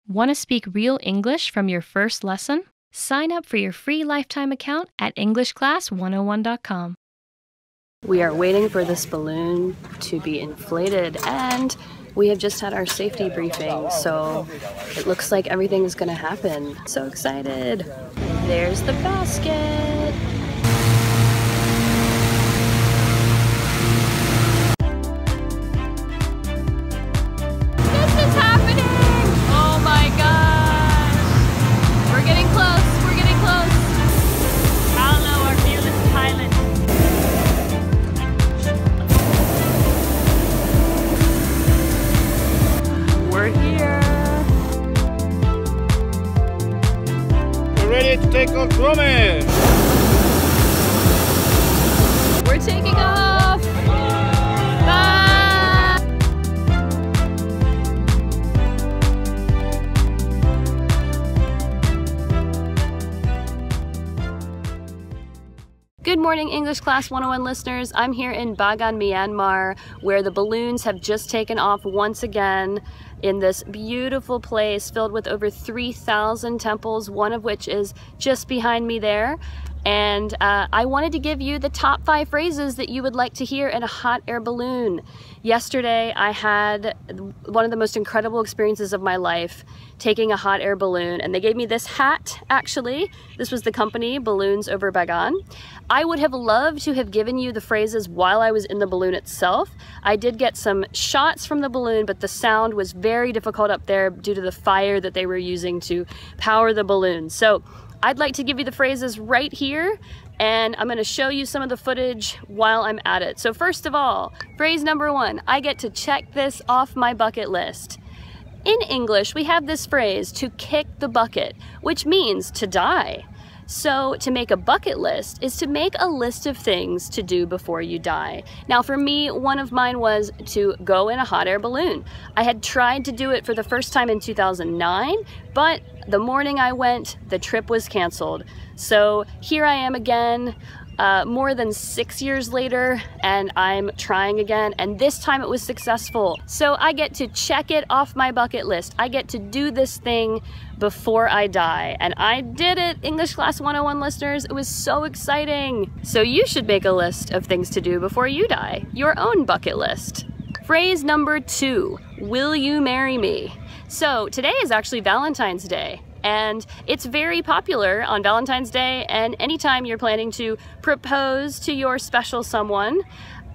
Want to speak real English from your first lesson? Sign up for your free lifetime account at EnglishClass101.com. We are waiting for this balloon to be inflated, and we have just had our safety briefing, so it looks like everything is going to happen. So excited! There's the basket! This is happening! Oh my gosh! We're getting close! We're getting close! Hello, our fearless pilot! We're here! We're ready to take off from it! We're taking off! Bye! Good morning, English Class 101 listeners. I'm here in Bagan, Myanmar, where the balloons have just taken off once again in this beautiful place filled with over 3,000 temples, one of which is just behind me there. And I wanted to give you the top 5 phrases that you would like to hear in a hot air balloon. Yesterday, I had one of the most incredible experiences of my life taking a hot air balloon, and they gave me this hat, actually. This was the company, Balloons Over Bagan. I would have loved to have given you the phrases while I was in the balloon itself. I did get some shots from the balloon, but the sound was very difficult up there due to the fire that they were using to power the balloon. So I'd like to give you the phrases right here, and I'm going to show you some of the footage while I'm at it. So first of all, phrase number 1, I get to check this off my bucket list. In English, we have this phrase, to kick the bucket, which means to die. So to make a bucket list is to make a list of things to do before you die. Now for me, one of mine was to go in a hot air balloon. I had tried to do it for the first time in 2009, but the morning I went, the trip was canceled. So here I am again, more than 6 years later, and I'm trying again, and this time it was successful. So I get to check it off my bucket list. I get to do this thing before I die, and I did it, English Class 101 listeners. It was so exciting. So you should make a list of things to do before you die, your own bucket list. Phrase number 2, will you marry me? So today is actually Valentine's Day, and it's very popular on Valentine's Day and anytime you're planning to propose to your special someone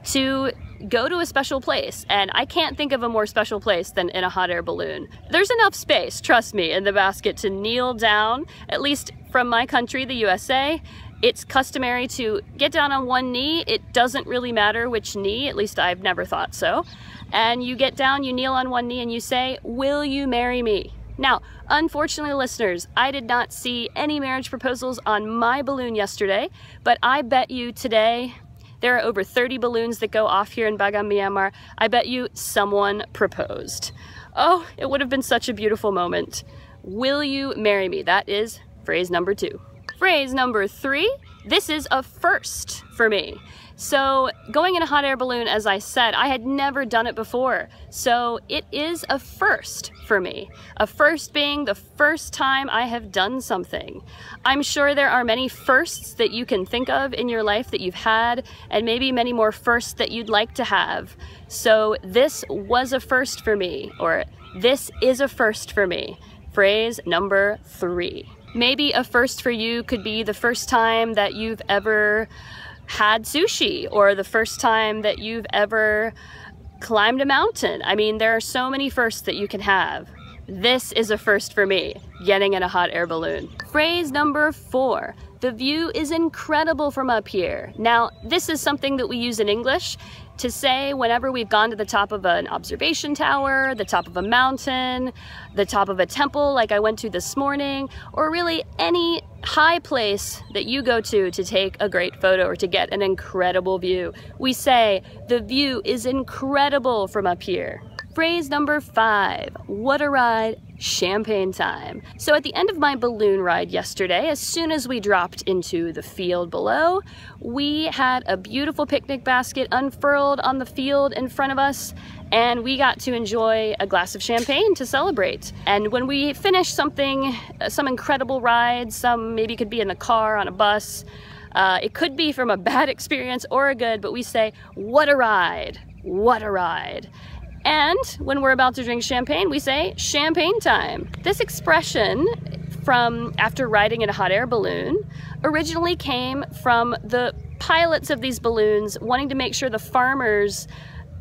to go to a special place. And I can't think of a more special place than in a hot air balloon. There's enough space, trust me, in the basket to kneel down. At least from my country, the USA, it's customary to get down on one knee. It doesn't really matter which knee, at least I've never thought so. And you get down, you kneel on one knee, and you say, will you marry me? Now, unfortunately, listeners, I did not see any marriage proposals on my balloon yesterday, but I bet you today, there are over 30 balloons that go off here in Bagan, Myanmar. I bet you someone proposed. Oh, it would have been such a beautiful moment. Will you marry me? That is phrase number 2. Phrase number 3, this is a first for me. So going in a hot air balloon, as I said, I had never done it before. So it is a first for me. A first being the first time I have done something. I'm sure there are many firsts that you can think of in your life that you've had, and maybe many more firsts that you'd like to have. So this was a first for me, or this is a first for me. Phrase number 3. Maybe a first for you could be the first time that you've ever had sushi, or the first time that you've ever climbed a mountain. I mean, there are so many firsts that you can have. This is a first for me, getting in a hot air balloon. Phrase number 4, the view is incredible from up here. Now, this is something that we use in English to say whenever we've gone to the top of an observation tower, the top of a mountain, the top of a temple like I went to this morning, or really any high place that you go to take a great photo or to get an incredible view. We say, the view is incredible from up here. Phrase number 5, what a ride, champagne time. So at the end of my balloon ride yesterday, as soon as we dropped into the field below, we had a beautiful picnic basket unfurled on the field in front of us, and we got to enjoy a glass of champagne to celebrate. And when we finish something, some incredible ride, some maybe could be in a car, on a bus, it could be from a bad experience or a good, but we say, what a ride, what a ride. And when we're about to drink champagne, we say, champagne time. This expression from after riding in a hot air balloon originally came from the pilots of these balloons wanting to make sure the farmers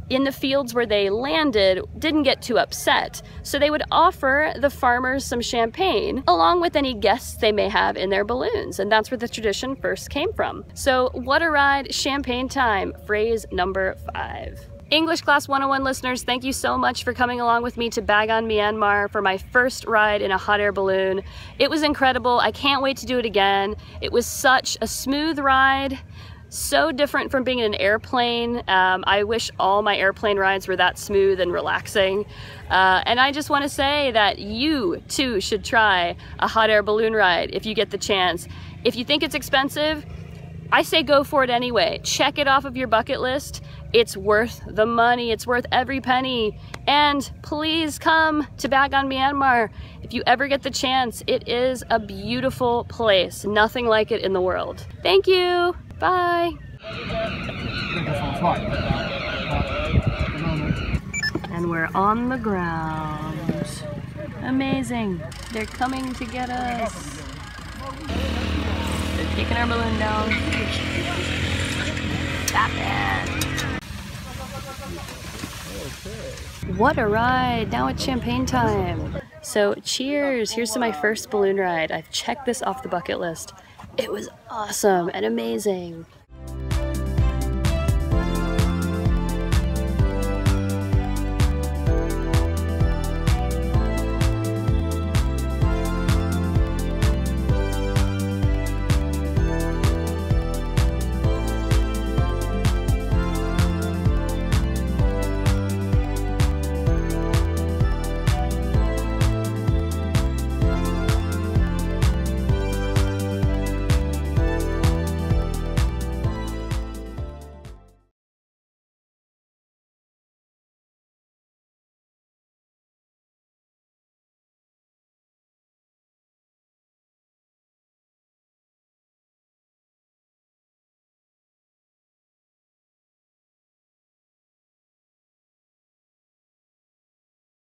in the fields where they landed didn't get too upset. So they would offer the farmers some champagne along with any guests they may have in their balloons. And that's where the tradition first came from. So what a ride, champagne time, phrase number 5. English Class 101 listeners, thank you so much for coming along with me to Bagan, Myanmar for my first ride in a hot air balloon. It was incredible. I can't wait to do it again. It was such a smooth ride. So different from being in an airplane. I wish all my airplane rides were that smooth and relaxing. And I just want to say that you too should try a hot air balloon ride if you get the chance. If you think it's expensive, I say go for it anyway. Check it off of your bucket list. It's worth the money. It's worth every penny. And please come to Bagan, Myanmar. If you ever get the chance, it is a beautiful place. Nothing like it in the world. Thank you. Bye. And we're on the ground. Amazing. They're coming to get us. They're taking our balloon down. Stop it. What a ride. Now it's champagne time. So cheers. Here's to my first balloon ride. I've checked this off the bucket list. It was awesome and amazing.